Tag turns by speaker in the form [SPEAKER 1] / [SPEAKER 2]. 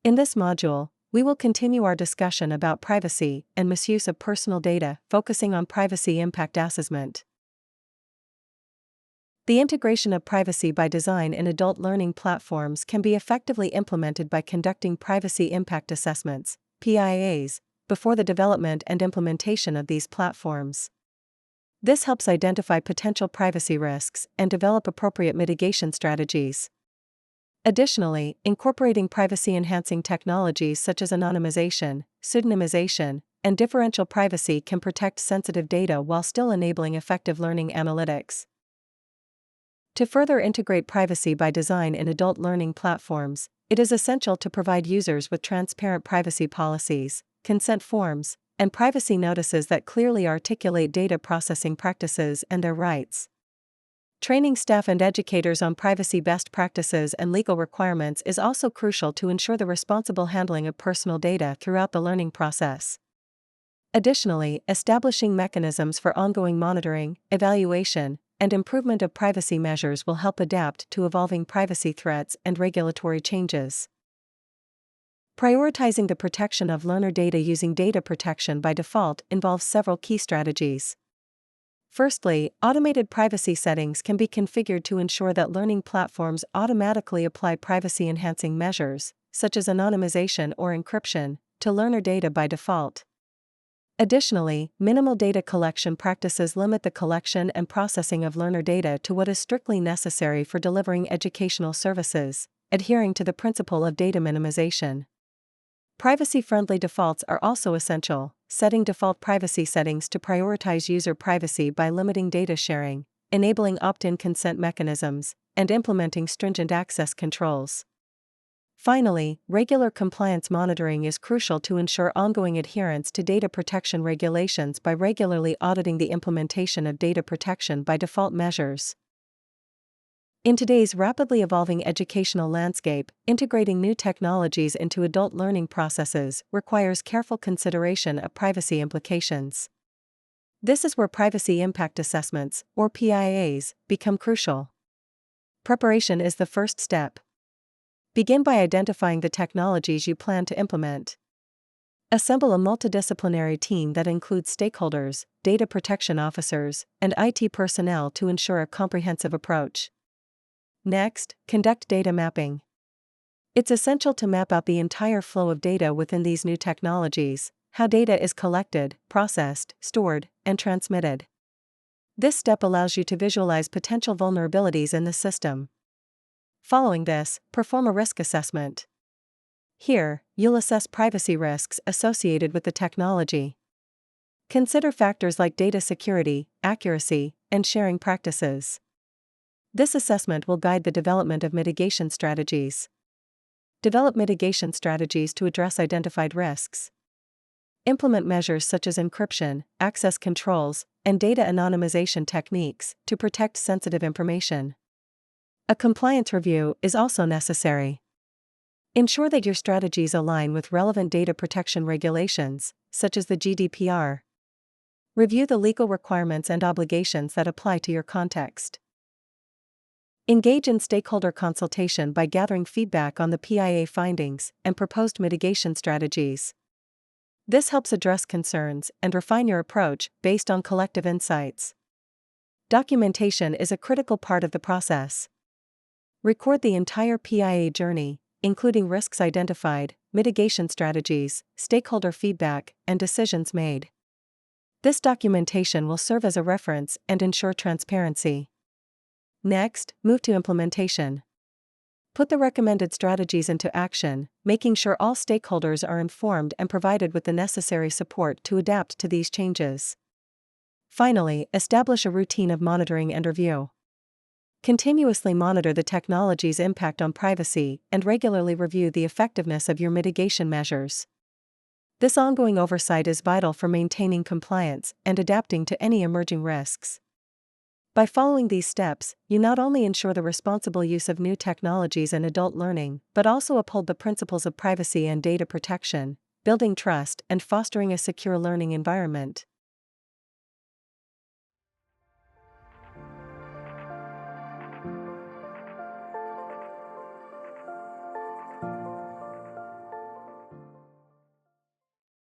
[SPEAKER 1] In this module, we will continue our discussion about privacy and misuse of personal data, focusing on privacy impact assessment. The integration of privacy by design in adult learning platforms can be effectively implemented by conducting privacy impact assessments, PIAs, before the development and implementation of these platforms. This helps identify potential privacy risks and develop appropriate mitigation strategies. Additionally, incorporating privacy-enhancing technologies such as anonymization, pseudonymization, and differential privacy can protect sensitive data while still enabling effective learning analytics. To further integrate privacy by design in adult learning platforms, it is essential to provide users with transparent privacy policies, consent forms, and privacy notices that clearly articulate data processing practices and their rights. Training staff and educators on privacy best practices and legal requirements is also crucial to ensure the responsible handling of personal data throughout the learning process. Additionally, establishing mechanisms for ongoing monitoring, evaluation, and improvement of privacy measures will help adapt to evolving privacy threats and regulatory changes. Prioritizing the protection of learner data using data protection by default involves several key strategies. Firstly, automated privacy settings can be configured to ensure that learning platforms automatically apply privacy-enhancing measures, such as anonymization or encryption, to learner data by default. Additionally, minimal data collection practices limit the collection and processing of learner data to what is strictly necessary for delivering educational services, adhering to the principle of data minimization. Privacy-friendly defaults are also essential, setting default privacy settings to prioritize user privacy by limiting data sharing, enabling opt-in consent mechanisms, and implementing stringent access controls. Finally, regular compliance monitoring is crucial to ensure ongoing adherence to data protection regulations by regularly auditing the implementation of data protection by default measures. In today's rapidly evolving educational landscape, integrating new technologies into adult learning processes requires careful consideration of privacy implications. This is where privacy impact assessments, or PIAs, become crucial. Preparation is the first step. Begin by identifying the technologies you plan to implement. Assemble a multidisciplinary team that includes stakeholders, data protection officers, and IT personnel to ensure a comprehensive approach. Next, conduct data mapping. It's essential to map out the entire flow of data within these new technologies, how data is collected, processed, stored, and transmitted. This step allows you to visualize potential vulnerabilities in the system. Following this, perform a risk assessment. Here, you'll assess privacy risks associated with the technology. Consider factors like data security, accuracy, and sharing practices. This assessment will guide the development of mitigation strategies. Develop mitigation strategies to address identified risks. Implement measures such as encryption, access controls, and data anonymization techniques to protect sensitive information. A compliance review is also necessary. Ensure that your strategies align with relevant data protection regulations, such as the GDPR. Review the legal requirements and obligations that apply to your context. Engage in stakeholder consultation by gathering feedback on the PIA findings and proposed mitigation strategies. This helps address concerns and refine your approach based on collective insights. Documentation is a critical part of the process. Record the entire PIA journey, including risks identified, mitigation strategies, stakeholder feedback, and decisions made. This documentation will serve as a reference and ensure transparency. Next, move to implementation. Put the recommended strategies into action, making sure all stakeholders are informed and provided with the necessary support to adapt to these changes. Finally, establish a routine of monitoring and review. Continuously monitor the technology's impact on privacy and regularly review the effectiveness of your mitigation measures. This ongoing oversight is vital for maintaining compliance and adapting to any emerging risks. By following these steps, you not only ensure the responsible use of new technologies in adult learning, but also uphold the principles of privacy and data protection, building trust and fostering a secure learning environment.